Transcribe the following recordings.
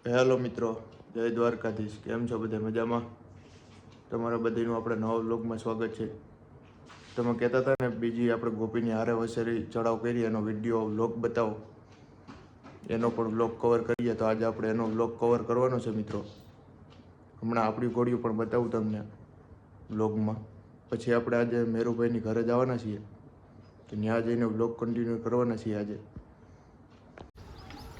Hello મિત્રો, જય દ્વારકાધીશ. કેમ છો બધા? મજામાં? તમારા બધાનું આપણે નવા વ્લોગમાં સ્વાગત છે. તમે કહેતા હતા ને બીજી આપણે ગોપીની હારે વસેરી ચડાવ કરી એનો વિડીયો વ્લોગ બતાવો, એનો પણ વ્લોગ કવર કરીએ. તો આજે આપણે એનો વ્લોગ કવર કરવાનો છે મિત્રો. હમણાં આપણી ઘોડીઓ પણ બતાવું તમને વ્લોગમાં. પછી આપણે આજે મેરુભાઈની ઘરે જવાના છીએ, તો ત્યાં જઈને વ્લોગ કન્ટિન્યુ કરવાના છીએ આજે.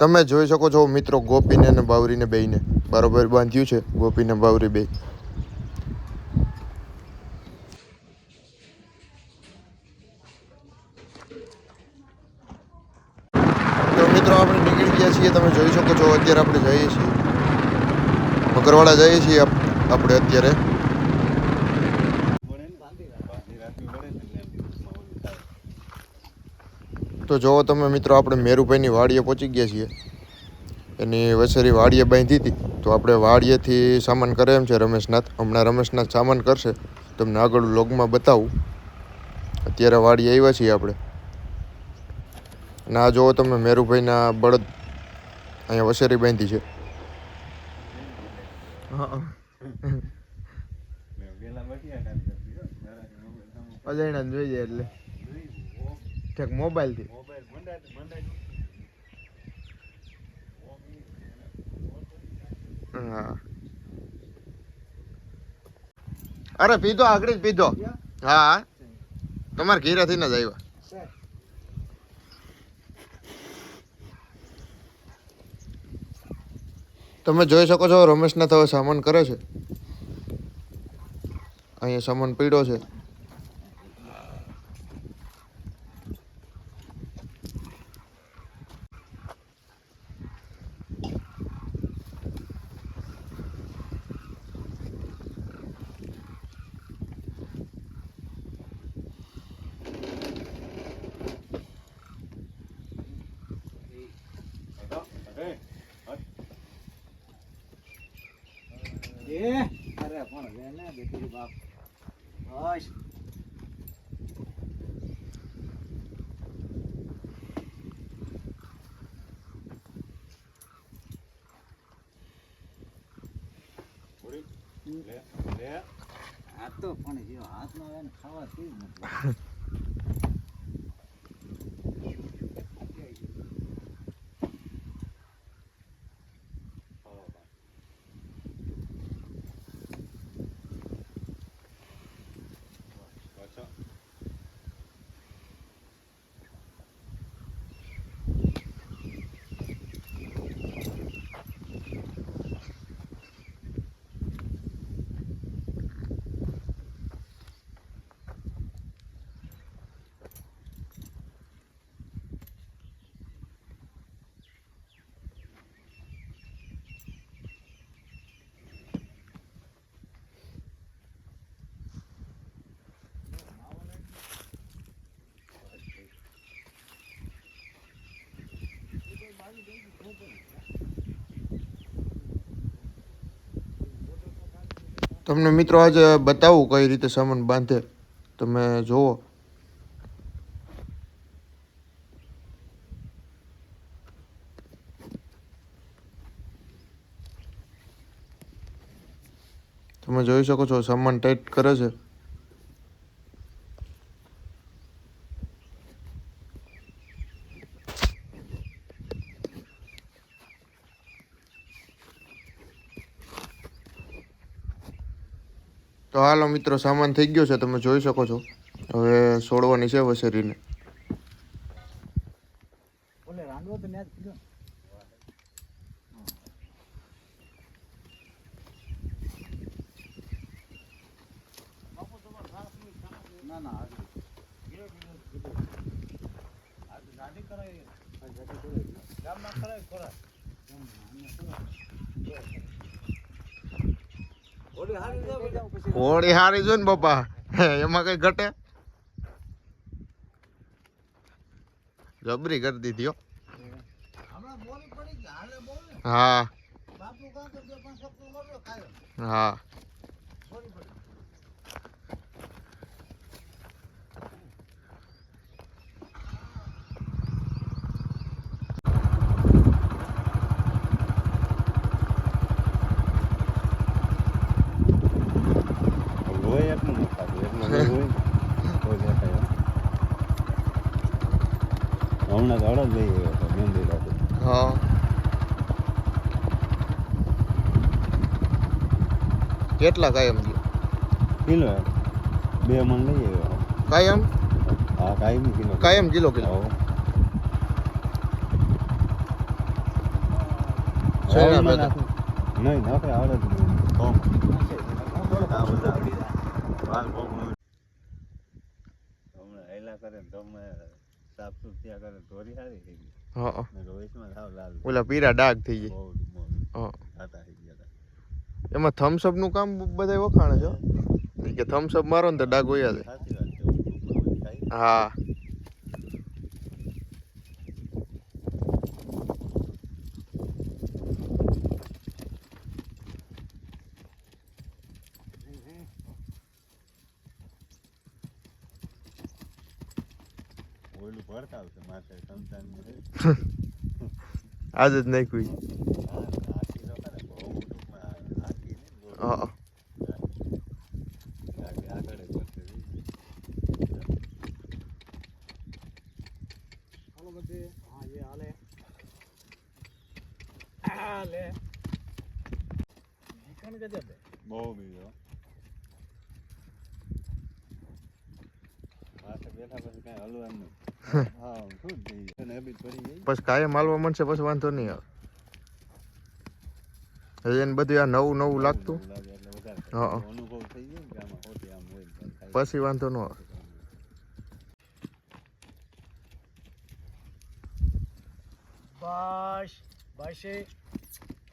તમે જોઈ શકો છો મિત્રો, ગોપીને અને બાવરીને બેયને બરોબર બાંધ્યું છે. ગોપીને બાવરી બે. તો મિત્રો આપણે નીકળી ગયા છીએ. તમે જોઈ શકો છો અત્યારે આપણે જઈએ છીએ મકરવાડા જઈએ છીએ આપણે અત્યારે. તો જોવો તમે મિત્રો, આપણે મેરુભાઈની વાડીએ પહોંચી ગયા છીએ. એની વસેરી વાડીએ બાંધી હતી, તો આપણે વાડીએથી સામાન કરે એમ છે રમેશનાથ. હમણાં રમેશનાથ સામાન કરશે, તમને આગળ વ્લોગમાં બતાવું. અત્યારે વાડીએ આવ્યા છીએ આપણે. અને આ જોવો તમે, મેરુભાઈના બળદ અહીંયા વસેરી બાંધી છે. અજાણ્યા જોઈ જાય એટલે ઠેક મોબાઈલથી. હા, અરે પીધો, આગળ જ પીધો. હા, તમારે ઘેરાથી જ આવ્યા. તમે જોઈ શકો છો રમેશનાથ હવે સામાન કરે છે. અહીંયા સામાન પીડ્યો છે. અરે પણ વેને બેટી બાપ બસ આ તો પણ જે હાથમાં આવે ને ખાવા તે મતલબ. તમને મિત્રો આજે બતાવું કઈ રીતે સામાન બાંધે, તમે જુઓ. તમે જોઈ શકો છો સામાન ટાઈટ કરે છે. તો હાલો મિત્રો, સામાન થઈ ગયો છે. તમે જોઈ શકો છો. હવે છોડવાની છે વસેરીને. ઓલે રાંડવો તો ન્યા જ કીધો. ના ના ગાડી કરાય ગામમાં કરાય ખોરાક હોળી હારી જો ને બાપા, એમાં કઈ ઘટે? જબરી કરી દીધી હો. હા હા, બળદ લઈ આવ્યો હતો મેંદી રાખી હા કેટલા કાયમ દો કિલો 2 મણ લઈ આવ્યો કાયમ હા કાયમી કિલો કાયમ કિલો કિલો હો. શેના રાહુલમાં ભેગા? નાખું. નહીં નાખે આવડે જ નહીં. કોમ. આ બધા વાલ કોમનું. હમણાં હેલા કરે ને તમે સાફ સુથરા કરે ધોરી સારી થઈ ગઈ હા ને રોહિતમાં સાવ લાલ ઓલા પીરા ડાઘ થઈ જાય બહુ હા ખાતા થઈ ગયા હતા. એમાં થમ્સઅપ નું કામ બધા વખાણે છે હો. ઈ કે થમ્સઅપ મારો ને તો ડાઘ વયા જાય સાચી વાત છે ટૂંકમાં ખાઈ હા ઓલું ભરતા આવશે માથે સંતાનનું છે. આજ જ નાખ્યું હા, આખી તો ખરે બહુ ટૂંકમાં આખી નહીં બહુ હા આખી આગળ જ વધશે ઈ. હાલો બધે હા એ હાલે હાલે નીકળ ગજબ હે. બહુ બીજો માથે બેઠા પછી કાંઈ હલવાનું નહીં. હા શું જ થઈ જાય હેબિટ પડી ગઈ. પછી કાયમ હાલવા મળશે પછી વાંધો નહીં આવે હજી એને બધું આ નવું નવું લાગતું નવું લાગે એટલે વધારે હા. થાય. અનુભવ થઈ ગયો ને કે આમાં ખોટી આમ હોય ને થાય. પછી વાંધો ન આવે બસ બસ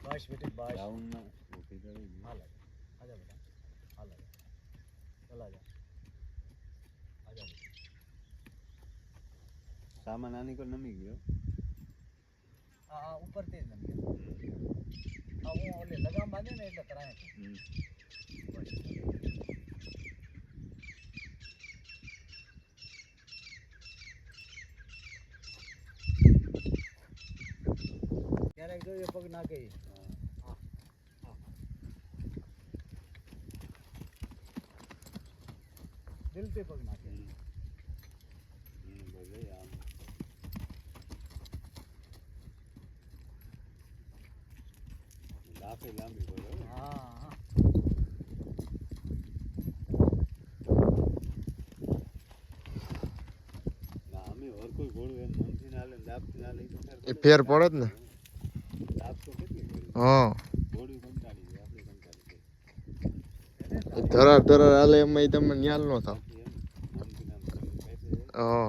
બસ બેટી બસ ડાઉનમાં ઊભી કરી દીધી. હાલે આજા બેટા હાલે ચલા જા આજા બેટા સામાન આની કોઈ નમી ગયો આ ઉપરથી જ નમી આ હું ઓલે લગામ બાંધે ને એટલે કરાય બસ ક્યારેક જોઈએ પગ નાખે દિલથી પગ નાખે બધે આમ લાફે લાંબી પડે હો. હા હા ના અમે હર કોઈ ઘોડું એમ મનથી ના લે લાભથી ના લે તો એ ફેર પડે જ ને લાભ તો કેટલી કરી હા ઘોડું કંટાળી જાય આપણે કંટાળી જાય એ ધરાર ધરાર હાલે એમાં તમે ન્યાલ ન થાવ બાકી એમ મનથી નામ કરી બેસે હા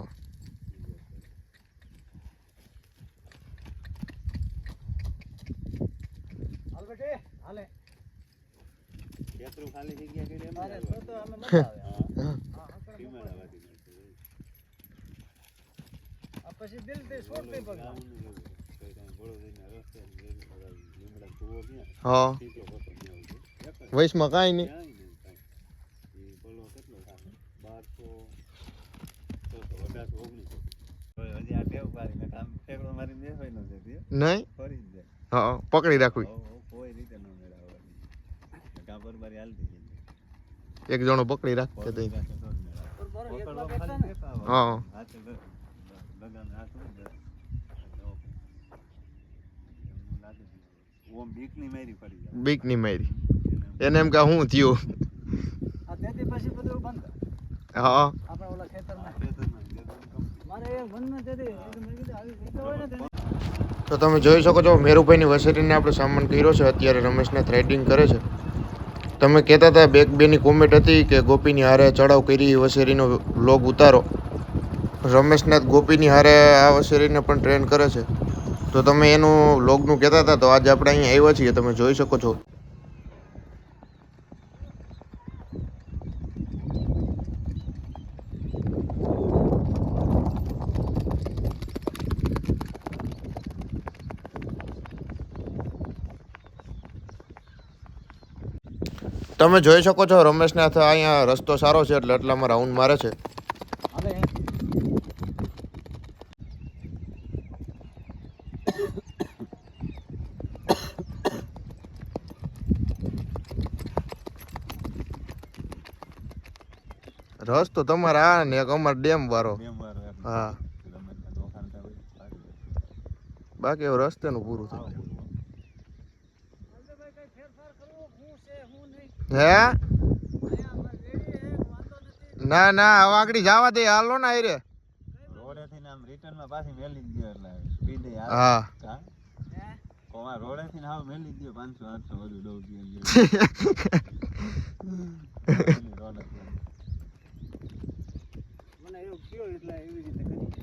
હાલ બેટી હાલે ખેતરું ખાલી જગ્યા કરી એમ અરે તો અમે મજા આવે હા હા હા સીમાડા વાટી નાખે આ પછી દિલથી છોડતી પગ નાખે. ગામનું જેવું કોઈ કાંઈ ઘોડો જઈને રસ્તે લીમડા કૂવો ક્યાં હા સીધો પકડ ત્યાં ઉભો. એક જ વયસમાં કાંઈ નહીં ક્યાંય નહીં કાંઈ. ઈ બોલો કેટલો થાય 1200 1819 હજી આ ટેવ પાડી ને આમ ફેકડો મારીને બેસવાય ન જતી નહીં ફરી જ જાય હા પકડી રાખવી કોઈ રીતે ન મેળવવાની કાં બરબારી હાલતી જાય એક જણો પકડી રાખતે તો પકડવા એકલા ખાલી બેઠા ને દેખાવા. હા હાથે લગામ હાથ હોય ને એમનું લાગે છે. ઓમ બીકની મારી પડી જાય બીક ની મારી એને એને એમ કે હું થયું આ તેથી પછી બધું બંધ હા આપણે ઓલા ખેતરમાં ખેતરમાં કંપની મારે એ મનમાં તેથી એટલે મેં કીધું આવી રીતે હોય ને તેથી તો તમે જોઈ શકો છો મેરુભાઈની વસેરીને આપણે સામાન કર્યો છે અત્યારે રમેશને થ્રેડિંગ કરે છે તમે કહેતા હતા બેની કોમેન્ટ હતી કે ગોપીની હારે ચડાવ કરી વસેરીનો વ્લોગ ઉતારો રમેશને ગોપીની હારે આ વસેરીને પણ ટ્રેન કરે છે તો તમે એનું વ્લોગનું કહેતા હતા તો આજે આપણે અહીંયા આવ્યા છીએ તમે જોઈ શકો છો તમે જોઈ શકો છો રમેશને અહીંયા રસ્તો સારો છે એટલે એટલામાં રાઉન્ડ મારે છે હવે રસ તો તમારે આ ને એક અમારે ડેમ વાળો મેં મારો એમ હા રમતના નોખાણતા હોય સારું. બાકી હવે રસ્તાનું પૂરું થાય ભાઈ કઈ ફેરફાર કરવો હું છે હું નહીં હે અહીંયા અમારે રેડી હે વાંધો નથી ના ના હવે આગળ જવા દે હાલો ને આઈ રે રોડેથી ને આમ રિટર્નમાં પાછી મેલી જ દ્યો એટલે સ્પીડ હા. હા હે કોમાં રોડેથી ને હાવ મેલી જ દ્યો 500 800 વધુ ડોવ દ્યો મને એવું કયો એટલે એવી રીતે કરી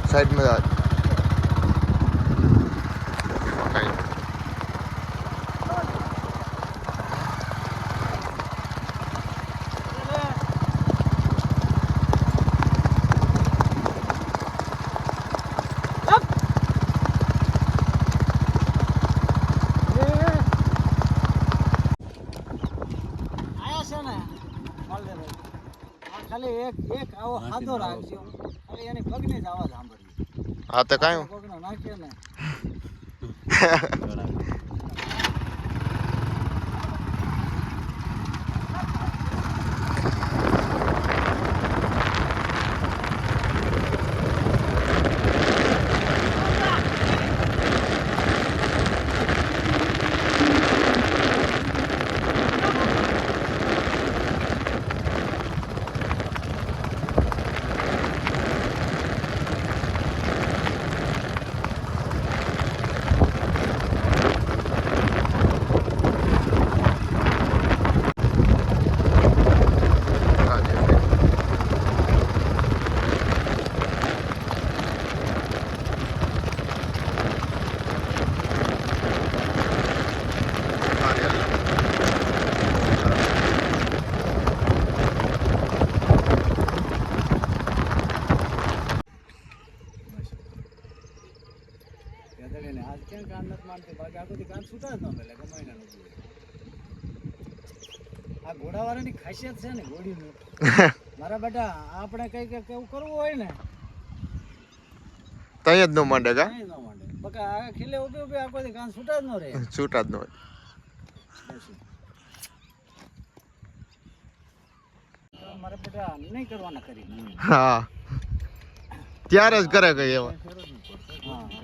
साइड में आ ખાલી એક આવો હાથો રાખજો ખાલી એની પગની જ આવાજ સાંભળવી हाँ तो कहीं પગનો નાખ્યો ને આજ કેમ કાન નથી માનતી બાકી આખું કાન છૂટા જ ન મળે ગમાઈને આ ઘોડાવાળાની ખાસિયત છે ને ઘોડીનું મારા બેટા આપણે કઈ કેવું કરવું હોય ને તઈ જ ન માંડે કા કાંઈ ન માંડે બકા આ ખીલે ઉભી ઉભી આખો દી કાન છૂટા જ ન રહે છૂટા જ ન હોય મારા બેટા નહીં કરવાના કરી હા ત્યારે જ કરે કઈ એવા હા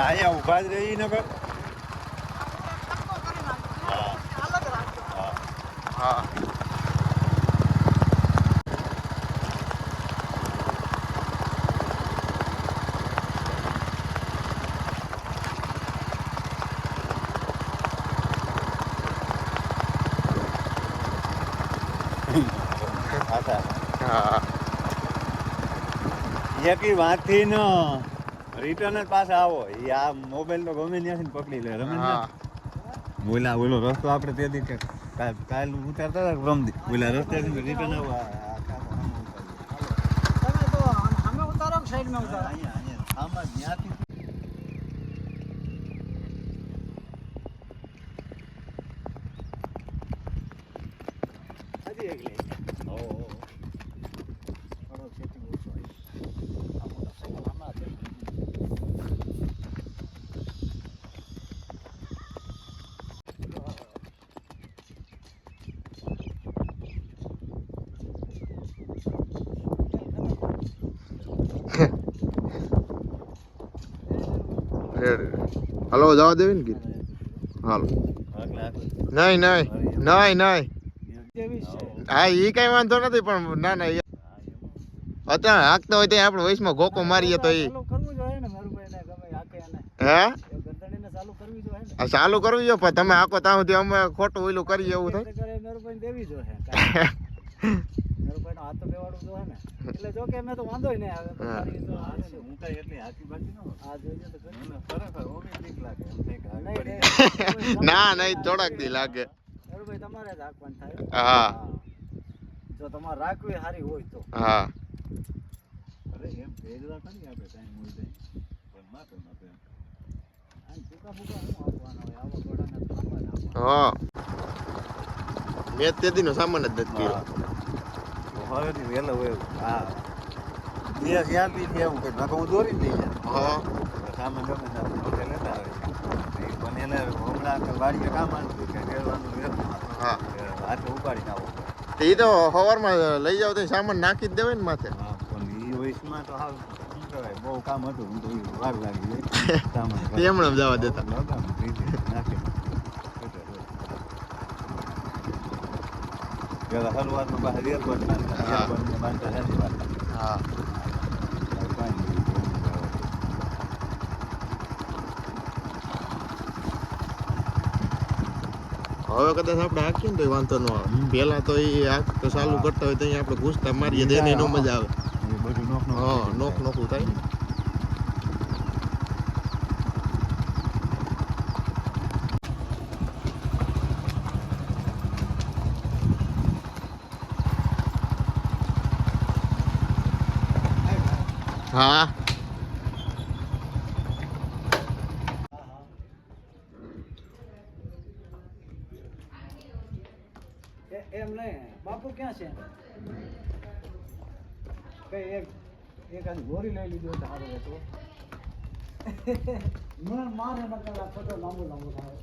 અહીંયા ઊભા જ રહી ને ભાઈ હા હા એકી વાંચી ન રિટર્ન જ પાછા આવો એ આ મોબાઈલ તો ગમે ત્યાંથી પકડી લે રમે હા બોલા ઓલો રસ્તો આપણે તેથી કે કાલ ઉતારતા હતા રમદી બોલા રસ્તેથી રિટર્ન આવો તમે તો અમે ઉતારો કે સાઈડમાં ઉતારો અહીંયા આમાં ત્યાંથી હજી એક લે થોડો સેટિંગ ઓછો હોય આ મોટરસાઇકલ હમણાં થઈ ગયું. હાલો જવા દેવી ને કીધું હાલો નહીં નહીં નહીં નહીં તેવી છે હા એ કઈ વાંધો નથી પણ ના ના અત્યારે હાંકતા હોય ત્યાં આપણે વયસમાં ગોકો મારીએ તો એ ચાલુ કરવું જોઈએ ને મારું ભાઈ ને ગમે આકે એને હે એ ગરદડીને ચાલુ કરવી જોઈએ ને આ ચાલુ કરવી જોઈએ પણ તમે આખો ત્યાં સુધી અમે ખોટું ઓલું કરીએ એવું થાય એટલે કરે મારું ભાઈ દેવી જોઈએ મારું ભાઈ નો હાથ તો બેવાડવું જોઈએ ને એટલે જો કે મેં તો વાંધો નહીં આવે તો હા. મારી તો હાથ છે. હું કઈ એટલી હાથી બાકી ન હોય આ જોઈએ તો ખરી. ખરેખર ઓમી બીક લાગે એમ થાય કે નહીં, આગળ નહીં. ના નહીં થોડાક દી લાગે મારું ભાઈ તમારે જ હાંકવાનું થાય હા જો તમારે રાખવી સારી હોય તો હા અરે એમ ભેજવા કરી આપણે ટાઈમ હોય જાય પણ માપે માપે અને ટૂંકા ફૂકા શું આપવાના હોય આવા ઘોડાને તો આપવાના આપવાના. હા મેં તે દીનો સામાન જ નથી કર્યો હવે વહેલો હોય હા બે ત્યાંથી છે એવું કે નકર હું દોરી જ લઈ જાય હા સામાન ગમે ત્યાં હોટે લેતા આવે પણ એને હમણાં કે વાડીએ કામ આવ્યું કે ફેરવાનું રહેતું હા હાથે ઉપાડીને આવો તો એ તો સવારમાં લઈ જાવ તો સામાન નાખી જ દેવાય ને માથે હા પણ એ વયસમાં તો હાવ શું કહેવાય બહુ કામ હતું હું તો ઈ વાર લાગી ગઈ સામાન તેમણે જવા દેતા લગામ નાખી પેલા શરૂઆતમાં બહાર રેલ બાંધતા હા. બાંધતા સાચી વાત હા હવે કદાચ આપણે હાંકીએ ને તો વાંધો ન આવે પેલા તો એ હાક તો ચાલુ કરતા હોય તો અહીંયા આપણે ઘૂસતા મારીએ તો એને નો મજા આવે એ બધું નોખ હા નોખ નોખું થાય ને. હા એમ નહીં બાપુ ક્યાં છે કઈ એક આજ ગોરી લઈ લીધું એટલે સારું હતું મને મારે નકર આ ફોટો લાંબો લાંબો થાય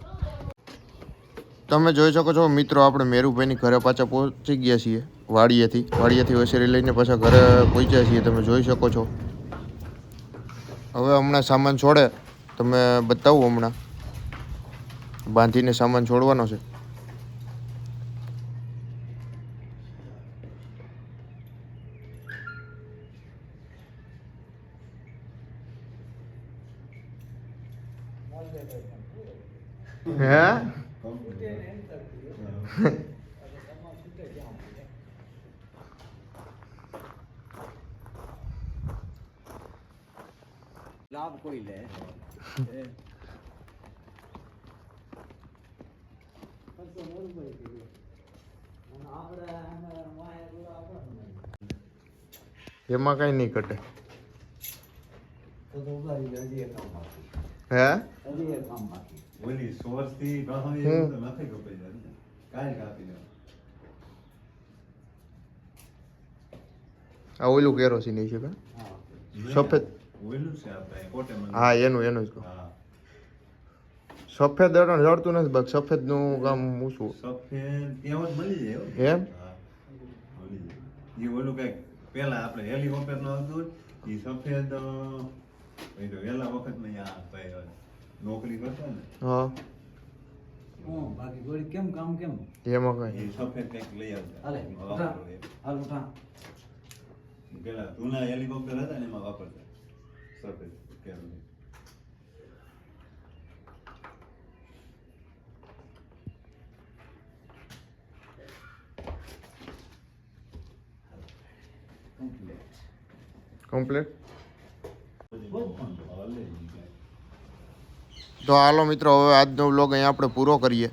તમે જોઈ શકો છો મિત્રો આપણે મેરુભાઈની ઘરે પાછા પહોંચી ગયા છીએ વાડીએથી વસેરી લઈને પાછા ઘરે પહોંચ્યા છીએ તમે જોઈ શકો છો હવે હમણાં સામાન છોડે તમે બતાવું હમણાં બાંધીને સામાન છોડવાનો છે હે લાભ કોઈ લે એમાં કઈ નહીં ઘટે તો હજી એક કામ બાકી હે હજી એક કામ બાકી ઓલી સોર્સથી ગહણી હમ. એવું તો નથી કપાઈ જાય ને કાંઈ કાપી દે આ ઓલું કેરોસીન છે કે હા સફેદ ઓલું છે આપણે કોટેમન હા એનું જ કહું. હા સફેદ દડણ જડતું નથી બાકી સફેદ નું કામ ઊંચું સફેદ ત્યાં જ મળી જાય હો. એમ? હા મળી જાય એ ઓલું કંઈક પેલા આપણે હેલિકોપ્ટર નું આવતું એ સફેદ એ તો વહેલા વખતમાં આ ભાઈ નોકરી કરતા ને હા બાકી ગોળી કેમ કામ કેમ એમાં એ કઈ સફેદ કંઈક લઈ આવતા હાલે એમાં ઉઠા વાપરવું એ. હાલ ઉઠા પેલા જૂના હેલિકોપ્ટર હતા ને એમાં વાપરતા સફેદ કેરોસીન. કમ્પ્લીટ કોઈ પણ હાલે ઈ કાંઈ. તો હાલો મિત્રો હવે આજનો વ્લોગ અહીંયા આપણે પૂરો કરીએ.